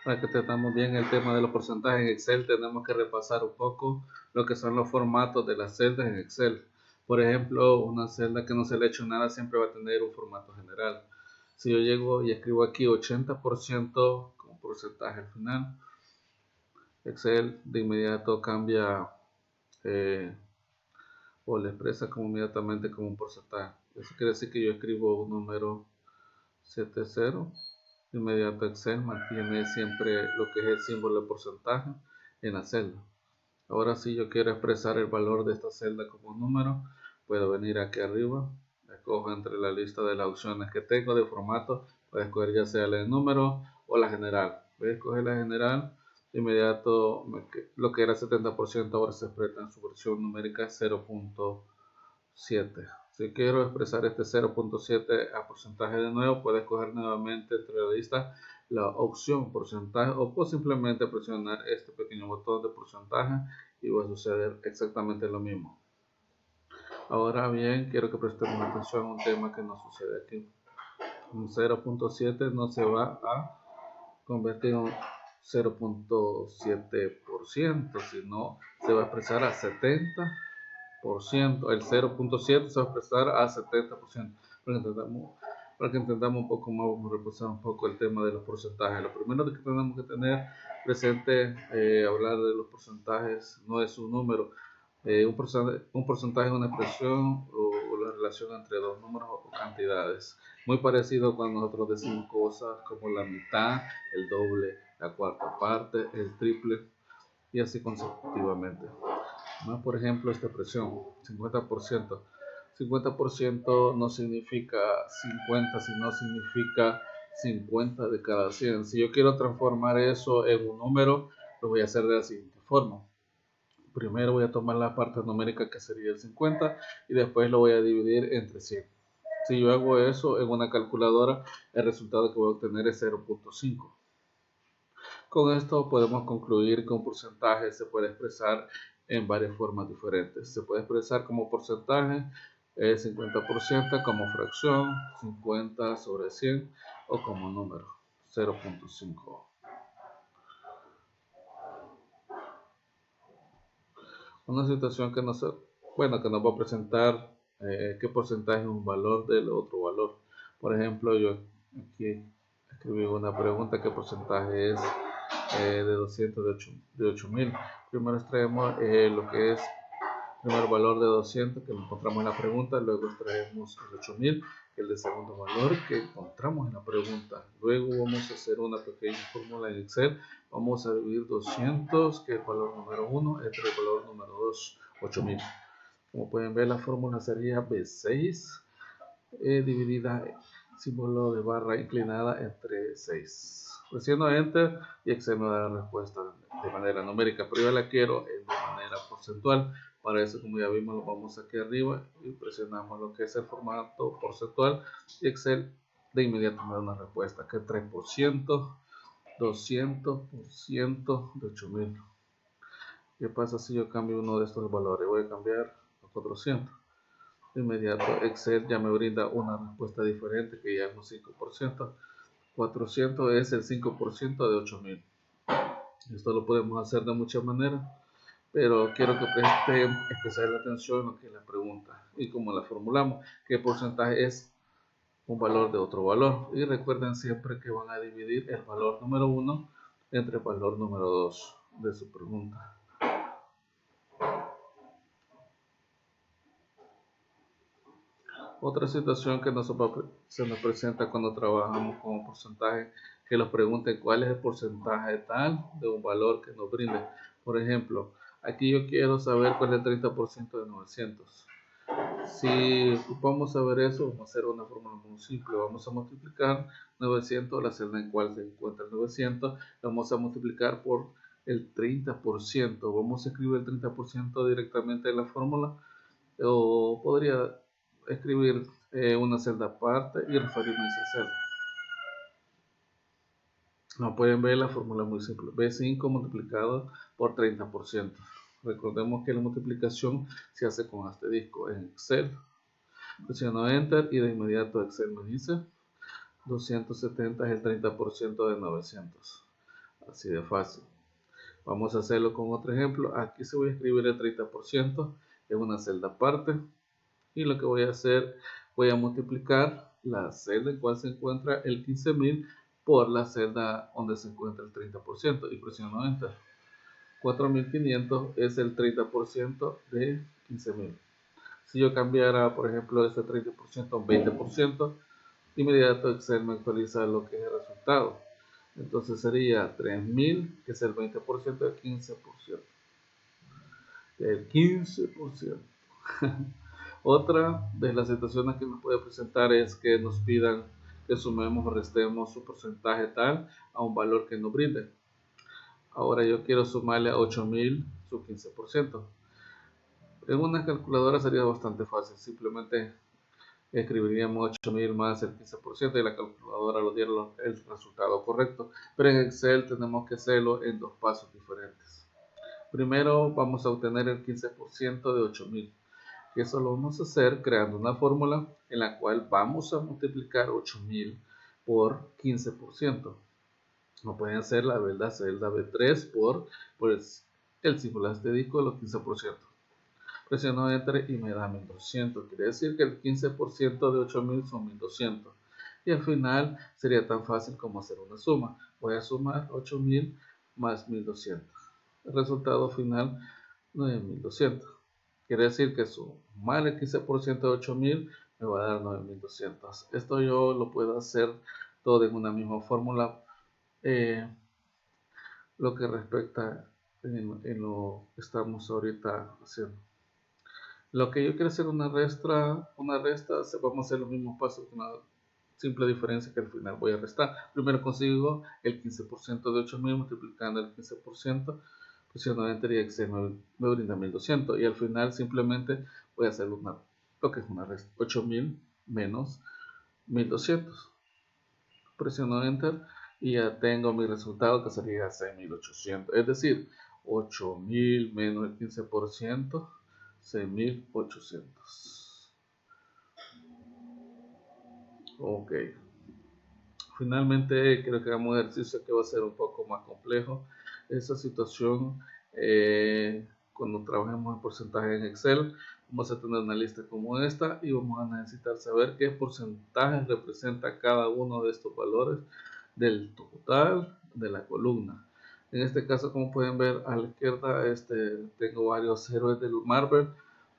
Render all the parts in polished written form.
Para que tratamos bien el tema de los porcentajes en Excel, tenemos que repasar un poco lo que son los formatos de las celdas en Excel. Por ejemplo, una celda que no se le ha hecho nada siempre va a tener un formato general. Si yo llego y escribo aquí 80% como porcentaje al final, Excel de inmediato cambia o le expresa como inmediatamente como un porcentaje. Eso quiere decir que yo escribo un número 70, de inmediato Excel mantiene siempre lo que es el símbolo de porcentaje en la celda. Ahora si yo quiero expresar el valor de esta celda como un número, puedo venir aquí arriba, escojo entre la lista de las opciones que tengo de formato, puedo escoger ya sea la de número o la general. Voy a escoger la general, de inmediato lo que era 70% ahora se expresa en su versión numérica 0.7. Si quiero expresar este 0.7 a porcentaje de nuevo, puedo escoger nuevamente entre la lista la opción porcentaje o puedo simplemente presionar este pequeño botón de porcentaje y va a suceder exactamente lo mismo. Ahora bien, quiero que prestemos atención a un tema que nos sucede aquí. Un 0.7 no se va a convertir en 0.7%, sino se va a expresar a 70%. El 0.7 se va a expresar a 70%. Para que entendamos un poco más, vamos a repasar un poco el tema de los porcentajes. Lo primero que tenemos que tener presente, hablar de los porcentajes, no es un número. Un porcentaje es una expresión o la relación entre dos números o cantidades. Muy parecido cuando nosotros decimos cosas como la mitad, el doble, la cuarta parte, el triple y así consecutivamente. Por ejemplo, esta expresión 50%. 50% no significa 50, sino significa 50 de cada 100. Si yo quiero transformar eso en un número, lo voy a hacer de la siguiente forma. Primero voy a tomar la parte numérica que sería el 50 y después lo voy a dividir entre 100. Si yo hago eso en una calculadora, el resultado que voy a obtener es 0.5. Con esto podemos concluir que un porcentaje se puede expresar en varias formas diferentes. Se puede expresar como porcentaje, 50%, como fracción, 50 sobre 100 o como número, 0.5. Una situación que nos va a presentar qué porcentaje es un valor del otro valor. Por ejemplo, yo aquí escribí una pregunta: ¿qué porcentaje es de 200 de 8000? Primero extraemos lo que es el primer valor de 200 que lo encontramos en la pregunta, luego extraemos el 8000, que es el segundo valor que encontramos en la pregunta. Luego vamos a hacer una pequeña fórmula en Excel. Vamos a dividir 200, que es el valor número 1, entre el valor número 2, 8000. Como pueden ver, la fórmula sería B6 dividida símbolo de barra inclinada entre 6. Presiono Enter y Excel me da la respuesta de manera numérica, pero yo la quiero de manera porcentual. Para eso, como ya vimos, lo vamos aquí arriba y presionamos lo que es el formato porcentual y Excel de inmediato me da una respuesta que es 3%, 200% de 8000. ¿Qué pasa si yo cambio uno de estos valores? Voy a cambiar a 400. De inmediato Excel ya me brinda una respuesta diferente, que ya es un 5%. 400 es el 5% de 8000. Esto lo podemos hacer de muchas maneras, pero quiero que presten especial atención a lo que es la pregunta y cómo la formulamos. ¿Qué porcentaje es un valor de otro valor? Y recuerden siempre que van a dividir el valor número 1 entre el valor número 2 de su pregunta. Otra situación que se nos presenta cuando trabajamos con un porcentaje, que nos pregunten cuál es el porcentaje tal de un valor que nos brinde. Por ejemplo, aquí yo quiero saber cuál es el 30% de 900. Si vamos a ver eso, vamos a hacer una fórmula muy simple. Vamos a multiplicar 900, la celda en cual se encuentra el 900, vamos a multiplicar por el 30%. Vamos a escribir el 30% directamente en la fórmula, o podría escribir una celda aparte y referirme a esa celda. Como pueden ver, la fórmula es muy simple. B5 multiplicado por 30%. Recordemos que la multiplicación se hace con asterisco en Excel. Presiono Enter y de inmediato Excel me dice 270 es el 30% de 900. Así de fácil. Vamos a hacerlo con otro ejemplo. Aquí se voy a escribir el 30% en una celda aparte. Y lo que voy a hacer, voy a multiplicar la celda en cual se encuentra el 15.000 por la celda donde se encuentra el 30% y presiono Enter. 4.500 es el 30% de 15.000. Si yo cambiara, por ejemplo, ese 30% a un 20%, inmediato Excel me actualiza lo que es el resultado. Entonces sería 3.000, que es el 20% del 15%. El 15%. Otra de las situaciones que nos puede presentar es que nos pidan que sumemos o restemos su porcentaje tal a un valor que nos brinde. Ahora yo quiero sumarle a 8.000 su 15%. En una calculadora sería bastante fácil, simplemente escribiríamos 8.000 más el 15% y la calculadora nos diera el resultado correcto. Pero en Excel tenemos que hacerlo en dos pasos diferentes. Primero vamos a obtener el 15% de 8.000. Y eso lo vamos a hacer creando una fórmula en la cual vamos a multiplicar 8.000 por 15%. No pueden hacer la celda B3 por el símbolo asterisco de los 15%. Presiono Enter y me da 1.200. Quiere decir que el 15% de 8.000 son 1.200. Y al final sería tan fácil como hacer una suma. Voy a sumar 8.000 más 1.200. El resultado final 9.200. Quiere decir que sumar el 15% de 8.000 me va a dar 9.200. Esto yo lo puedo hacer todo en una misma fórmula. Lo que respecta en lo que estamos ahorita haciendo. Lo que yo quiero hacer una resta, vamos a hacer los mismos pasos con una simple diferencia que al final voy a restar. Primero consigo el 15% de 8.000 multiplicando el 15%, presiono Enter y Excel me brinda 1.200 y al final simplemente voy a hacer lo que es una resta, 8.000 menos 1.200. Presiono Enter y ya tengo mi resultado que sería 6.800, es decir, 8.000 menos el 15%, 6.800. Ok. Finalmente creo que hagamos un ejercicio que va a ser un poco más complejo. Esa situación, cuando trabajemos en porcentaje en Excel, vamos a tener una lista como esta y vamos a necesitar saber qué porcentaje representa cada uno de estos valores del total de la columna. En este caso, como pueden ver a la izquierda, tengo varios héroes del Marvel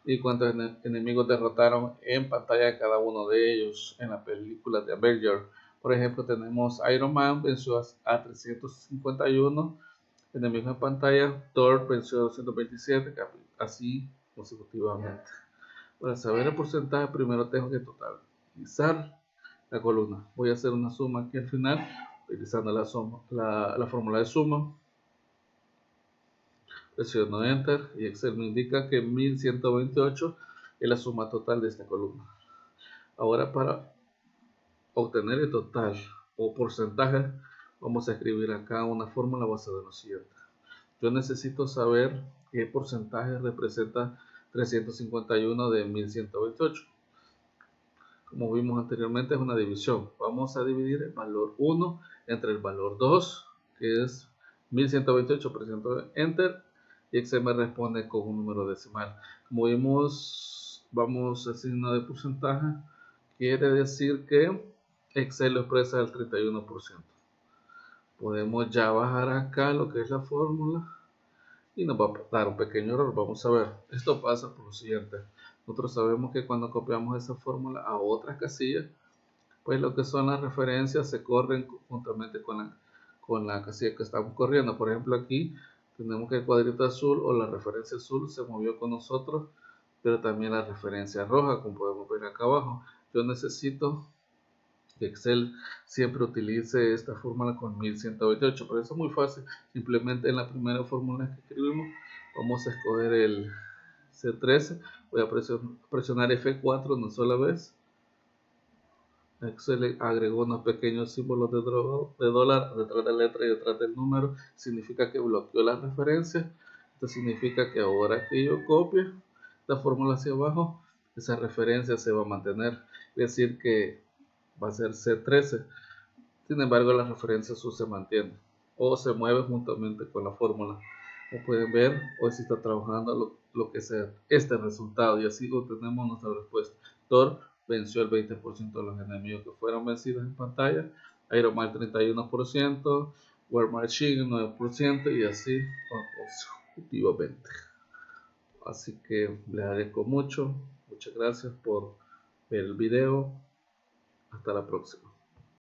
y cuántos enemigos derrotaron en pantalla cada uno de ellos en la película de Avengers. Por ejemplo, tenemos Iron Man venció a 351 enemigos en pantalla, Thor venció a 227, así consecutivamente. Para saber el porcentaje, primero tengo que totalizar la columna. Voy a hacer una suma aquí al final, utilizando la fórmula de suma. Presiono Enter y Excel me indica que 1128 es la suma total de esta columna. Ahora, para obtener el total o porcentaje, vamos a escribir acá una fórmula basada en lo siguiente. Yo necesito saber qué porcentaje representa 351 de 1128. Como vimos anteriormente, es una división. Vamos a dividir el valor 1 entre el valor 2, que es 1128. Presiono Enter y Excel me responde con un número decimal. Como vimos, vamos a signo de porcentaje. Quiere decir que Excel lo expresa al 31%. Podemos ya bajar acá lo que es la fórmula y nos va a dar un pequeño error. Vamos a ver, esto pasa por lo siguiente. Nosotros sabemos que cuando copiamos esa fórmula a otras casillas, pues lo que son las referencias se corren juntamente con la casilla que estamos corriendo. Por ejemplo, aquí tenemos que el cuadrito azul o la referencia azul se movió con nosotros, pero también la referencia roja, como podemos ver acá abajo. Yo necesito que Excel siempre utilice esta fórmula con 1128, pero eso es muy fácil. Simplemente en la primera fórmula que escribimos vamos a escoger el C13, voy a presionar F4 una sola vez. Excel agregó unos pequeños símbolos de dólar detrás de la letra y detrás del número, significa que bloqueó las referencias. Esto significa que ahora que yo copie la fórmula hacia abajo, esa referencia se va a mantener, es decir que va a ser C13. Sin embargo, la referencia azul se mantiene. o se mueve juntamente con la fórmula. Como pueden ver, hoy se está trabajando lo que sea este resultado y así obtenemos nuestra respuesta. Thor venció el 20% de los enemigos que fueron vencidos en pantalla, Iron Man 31%, War Machine 9% y así consecutivamente. Así que les agradezco mucho, muchas gracias por ver el video, hasta la próxima.